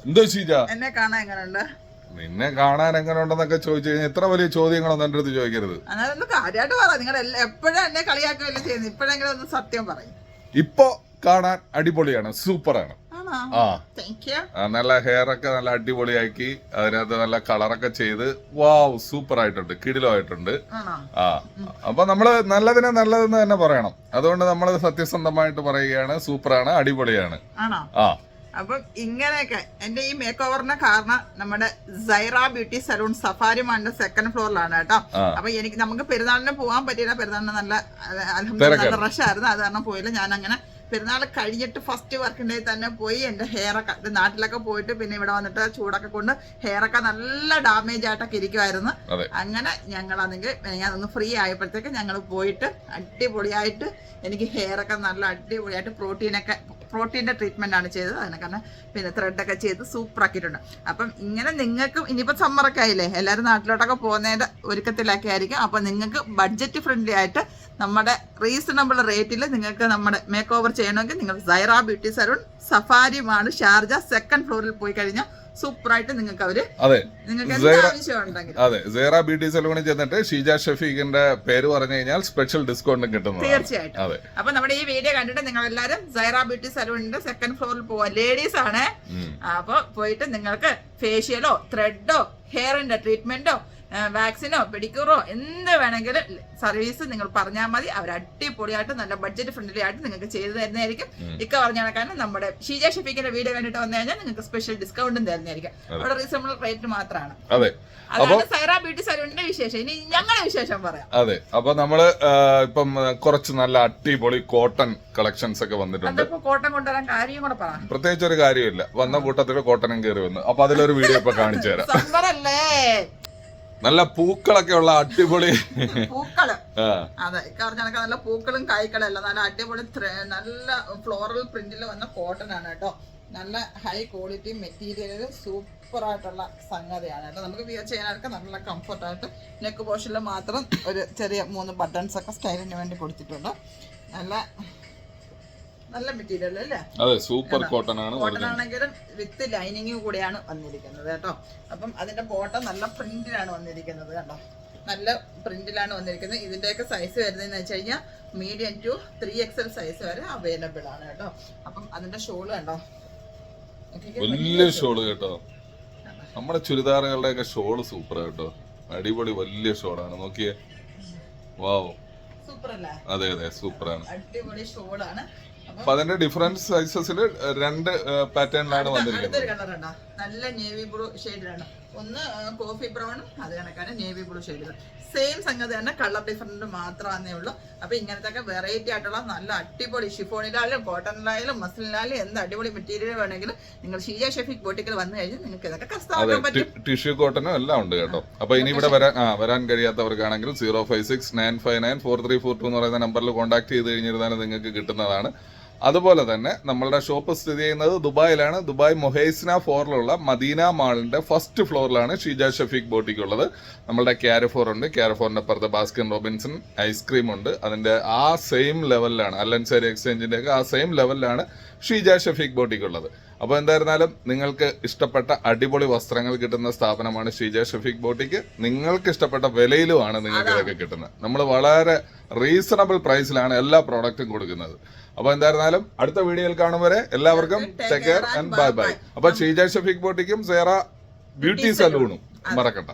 എന്തോ ഷീജ എന്നെ കാണാൻ എങ്ങനെയുണ്ട്? നിന്നെ കാണാൻ എങ്ങനെ ഉണ്ടെന്നൊക്കെ ചോദിച്ചു കഴിഞ്ഞാൽ ഇത്ര വലിയ ചോദ്യങ്ങളൊന്നും എന്റെ അടുത്ത് ചോദിക്കരുത്. അതൊന്ന് കാര്യമായിട്ട് പറ. നിങ്ങൾ എപ്പോഴും എന്നെ കളിയാക്കുകയല്ലേ ചെയ്യുന്നത്, ഇപ്പോഴെങ്കിലും ഒന്ന് സത്യം പറയും. ഇപ്പൊ കാണാൻ അടിപൊളിയാണ്, സൂപ്പറാണ്. നല്ല ഹെയർ ഒക്കെ നല്ല അടിപൊളിയാക്കി അതിനകത്ത് നല്ല കളറൊക്കെ ചെയ്ത് വാവ് സൂപ്പർ ആയിട്ടുണ്ട്, കിടിലമായിട്ടുണ്ട്. അപ്പൊ നമ്മള് നല്ലതിനെ നല്ലതെന്ന് തന്നെ പറയണം. അതുകൊണ്ട് നമ്മളത് സത്യസന്ധമായിട്ട് പറയുകയാണ്, സൂപ്പറാണ്, അടിപൊളിയാണ്. അപ്പം ഇങ്ങനെയൊക്കെ എന്റെ ഈ മേക്ക് ഓവറിന് കാരണം നമ്മുടെ സൈറ ബ്യൂട്ടി സലൂൺ സഫാരി മാളിന്റെ സെക്കൻഡ് ഫ്ലോറിലാണ് കേട്ടോ. അപ്പൊ നമുക്ക് പെരുന്നാളിന് പോകാൻ പറ്റിയില്ല, പെരുന്നാളിന് നല്ല നല്ല റഷ് ആയിരുന്നു, അത് കാരണം പോയില്ല. ഞാൻ അങ്ങനെ പെരുന്നാൾ കഴിഞ്ഞിട്ട് ഫസ്റ്റ് വർക്കിംഗ് ഡേ തന്നെ പോയി എന്റെ ഹെയറൊക്കെ നാട്ടിലൊക്കെ പോയിട്ട് പിന്നെ ഇവിടെ വന്നിട്ട് ചൂടൊക്കെ കൊണ്ട് ഹെയറൊക്കെ നല്ല ഡാമേജ് ആയിട്ടൊക്കെ ഇരിക്കുമായിരുന്നു. അങ്ങനെ ഞങ്ങളാണെങ്കിൽ ഞാനൊന്ന് ഫ്രീ ആയപ്പോഴത്തേക്ക് ഞങ്ങൾ പോയിട്ട് അടിപൊളിയായിട്ട് എനിക്ക് ഹെയറൊക്കെ നല്ല അടിപൊളിയായിട്ട് പ്രോട്ടീൻ്റെ ട്രീറ്റ്മെന്റ് ആണ് ചെയ്തത്. അതിനെ കാരണം പിന്നെ ത്രെഡൊക്കെ ചെയ്ത് സൂപ്പർ ആക്കിയിട്ടുണ്ട്. അപ്പം ഇങ്ങനെ നിങ്ങൾക്കും ഇനിയിപ്പോൾ സമ്മറൊക്കെ ആയില്ലേ, എല്ലാവരും നാട്ടിലോട്ടൊക്കെ പോകുന്നതിന്റെ ഒരുക്കത്തിലൊക്കെ ആയിരിക്കും. അപ്പം നിങ്ങൾക്ക് ബഡ്ജറ്റ് ഫ്രണ്ട്ലി ആയിട്ട് നമ്മുടെ റീസണബിൾ റേറ്റിൽ നിങ്ങൾക്ക് നമ്മുടെ മേക്ക് ഓവർ ചെയ്യണമെങ്കിൽ നിങ്ങൾ Saira beauty salon safari mall Sharjah second ഫ്ലോറിൽ പോയി കഴിഞ്ഞാൽ സൂപ്പറായിട്ട് നിങ്ങൾക്ക് അവര് അതെ സൈറ ബ്യൂട്ടി സലൂണിൽ ചെന്നിട്ട് ഷീജ ഷഫീഖിന്റെ പേര് പറഞ്ഞു കഴിഞ്ഞാൽ സ്പെഷ്യൽ ഡിസ്കൗണ്ട് കിട്ടുന്നത് തീർച്ചയായിട്ടും. അപ്പൊ നമ്മുടെ ഈ വീഡിയോ കണ്ടിട്ട് നിങ്ങൾ എല്ലാവരും സൈറ ബ്യൂട്ടി സലൂണിന്റെ സെക്കൻഡ് ഫ്ലോറിൽ പോവാ, ലേഡീസ് ആണ്. അപ്പൊ പോയിട്ട് നിങ്ങൾക്ക് ഫേഷ്യലോ ത്രെഡോ ഹെയറിന്റെ ട്രീറ്റ്മെന്റോ വാക്സിനോ പെഡിക്യൂറോ എന്ത് വേണമെങ്കിലും സർവീസ് നിങ്ങൾ പറഞ്ഞാൽ മതി. അവർ അടിപൊളിയായിട്ട് നല്ല ബഡ്ജറ്റ് ഫ്രണ്ട്ലി ആയിട്ട് നിങ്ങൾക്ക് ചെയ്തു തരുന്നതായിരിക്കും. ഇക്ക പറഞ്ഞ കണക്കാണ് നമ്മുടെ ഷീജ ഷഫീഖിന്റെ വീഡിയോ കണ്ടിട്ട് വന്നു കഴിഞ്ഞാൽ നിങ്ങൾക്ക് സ്പെഷ്യൽ ഡിസ്കൗണ്ടും തരുന്നതായിരിക്കും. അവിടെ റീസണബിൾ റേറ്റ് മാത്രമാണ്. അതാണ് സൈറ ബ്യൂട്ടി സലൂണിന്റെ വിശേഷം. ഇനി ഞങ്ങളുടെ വിശേഷം പറയാം. അതെ, അപ്പൊ നമ്മള് ഇപ്പം കുറച്ച് നല്ല അടിപൊളി കോട്ടൺ കളക്ഷൻസ് ഒക്കെ വന്നിട്ടുണ്ട്. കോട്ടൺ കൊണ്ടുവരാൻ കാര്യം കൂടെ പറയാം. പ്രത്യേകിച്ച് ഒരു കാര്യമില്ല, വന്ന കൂട്ടത്തില് കോട്ടനും കയറി വന്നു. അപ്പൊ അതിലൊരു വീഡിയോ ഇപ്പൊ കാണിച്ചു തരാം. സമ്മറല്ലേ, നല്ല പൂക്കളൊക്കെ ഉള്ള അടിപൊളി പൂക്കള്. അതെ, പറഞ്ഞ നല്ല പൂക്കളും കായ്ക്കളും എല്ലാം നല്ല അടിപൊളി നല്ല ഫ്ലോറൽ പ്രിന്റിൽ വന്ന കോട്ടൺ ആണ് കേട്ടോ. നല്ല ഹൈ ക്വാളിറ്റി മെറ്റീരിയൽ, സൂപ്പർ ആയിട്ടുള്ള സംഗതിയാണ് കേട്ടോ. നമുക്ക് വിയർ ചെയ്യാനൊക്കെ നല്ല കംഫർട്ടായിട്ട് നെക്ക് പോർഷനിൽ മാത്രം ഒരു ചെറിയ 3 ബട്ടൺസ് ഒക്കെ സ്റ്റൈലിന് വേണ്ടി കൊടുത്തിട്ടുണ്ട്. നല്ല മെറ്റീരിയൽ അല്ലേ? അതെ, സൂപ്പർ കോട്ടൺ ആണ്. കോട്ടൺ ആണെങ്കിലും വിത്ത് ലൈനിങ് കൂടെയാണ് വന്നിരിക്കുന്നത് കേട്ടോ. അപ്പം അതിന്റെ ബോട്ടം നല്ല പ്രിന്റിലാണ് വന്നിരിക്കുന്നത് കേട്ടോ. നല്ല പ്രിന്റിലാണ് വന്നിരിക്കുന്നത്. ഇതിന്റെയൊക്കെ സൈസ് വരുന്നതെന്ന് വെച്ച് കഴിഞ്ഞാൽ മീഡിയം ടു 3XL സൈസ് വരെ അവൈലബിൾ ആണ് കേട്ടോ. അപ്പം അതിന്റെ ഷോള് കണ്ടോ, വലിയ ഷോള് കേട്ടോ. നമ്മുടെ ചുരിദാറുകളുടെ ഒക്കെ ഷോള് സൂപ്പർ കേട്ടോ, അടിപൊളി വലിയ ഷോളാണ്. നോക്കിയേ, വാവ് സൂപ്പർ അല്ലേ? അതെ അതെ, സൂപ്പറാണ്, അടിപൊളി ഷോളാണ്. അപ്പൊ അതിന്റെ ഡിഫറൻറ്റ് സൈസസിൽ 2 പാറ്റേണിലാണ് വന്നിരിക്കുന്നത്. നല്ല നേവി ബ്ലൂ ഷെയ്ഡിലാണ്, ഒന്ന് കോഫി ബ്രൗണും അത് കണക്കാണ് നേവി ബ്ലൂ ഷെയ്ഡിലും. സെയിം സംഗതി തന്നെ, കളർ ഡിഫറൻറ്റ് മാത്രമേ ഉള്ളൂ. അപ്പൊ ഇങ്ങനത്തെ വെറൈറ്റി ആയിട്ടുള്ള നല്ല അടിപൊളി ഷിഫോണിലായാലും കോട്ടണിലായാലും മസ്ലിനായാലും എന്ത് അടിപൊളി മെറ്റീരിയൽ വേണമെങ്കിലും നിങ്ങൾ ഷീജ ഷഫീഖ് ബോട്ടിക്കിൽ വന്നു കഴിഞ്ഞാൽ നിങ്ങൾക്ക് ഇതൊക്കെ കസ്റ്റമർ പറ്റും. ടിഷ്യൂ കോട്ടനും എല്ലാം ഉണ്ട് കേട്ടോ. അപ്പൊ ഇനി ഇവിടെ വരാൻ കഴിയാത്തവർക്കാണെങ്കിൽ 056959434 എന്ന് പറയുന്ന നമ്പറിൽ കോൺടാക്ട് ചെയ്ത് കഴിഞ്ഞിരുന്നാൽ നിങ്ങൾക്ക് കിട്ടുന്നതാണ്. അതുപോലെ തന്നെ നമ്മളുടെ ഷോപ്പ് സ്ഥിതി ചെയ്യുന്നത് ദുബായിലാണ്. ദുബായ് മൊഹൈസ്ന 4-ലുള്ള മദീന മാളിന്റെ ഫസ്റ്റ് ഫ്ലോറിലാണ് ഷീജ ഷഫീഖ് ബോട്ടിക് ഉള്ളത്. നമ്മളുടെ ക്യാരഫോർ ഉണ്ട്, ക്യാരഫോറിന്റെ അപ്പുറത്ത് ബാസ്കിൻ റോബിൻസൺ ഐസ്ക്രീം ഉണ്ട്. അതിന്റെ ആ സെയിം ലെവലിലാണ്, അല്ലൻസാരി എക്സ്ചേഞ്ചിന്റെ ഒക്കെ ആ സെയിം ലെവലിലാണ് ഷീജ ഷഫീഖ് ബോട്ടിക് ഉള്ളത്. അപ്പോൾ എന്തായിരുന്നാലും നിങ്ങൾക്ക് ഇഷ്ടപ്പെട്ട അടിപൊളി വസ്ത്രങ്ങൾ കിട്ടുന്ന സ്ഥാപനമാണ് ഷീജ ഷഫീഖ് ബോട്ടിക്ക്. നിങ്ങൾക്ക് ഇഷ്ടപ്പെട്ട വിലയിലുമാണ് നിങ്ങൾക്ക് ഇതൊക്കെ കിട്ടുന്നത്. നമ്മൾ വളരെ റീസണബിൾ പ്രൈസിലാണ് എല്ലാ പ്രോഡക്റ്റും കൊടുക്കുന്നത്. അപ്പൊ എന്തായിരുന്നാലും അടുത്ത വീഡിയോയിൽ കാണും വരെ എല്ലാവർക്കും take care and bye bye. അപ്പൊ ഷീജ ഷഫീഖ് ബോട്ടിക്കും സൈറ ബ്യൂട്ടി സലൂണും മറക്കണ്ട.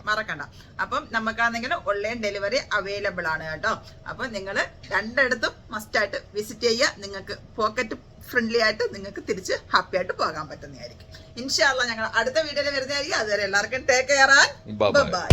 അപ്പം നമുക്കാണെങ്കിൽ ഓൺലൈൻ ഡെലിവറി അവൈലബിൾ ആണ് കേട്ടോ. അപ്പൊ നിങ്ങൾ രണ്ടിടത്തും മസ്റ്റ് ആയിട്ട് വിസിറ്റ് ചെയ്യുക. നിങ്ങൾക്ക് പോക്കറ്റ് ഫ്രണ്ട്ലി ആയിട്ട് നിങ്ങൾക്ക് തിരിച്ച് ഹാപ്പി ആയിട്ട് പോകാൻ പറ്റുന്നതായിരിക്കും. ഇൻഷാ അല്ലാഹ് ഞങ്ങൾ അടുത്ത വീഡിയോയിൽ വരുന്നതായിരിക്കും. അതുവരെ എല്ലാവർക്കും take care and bye bye.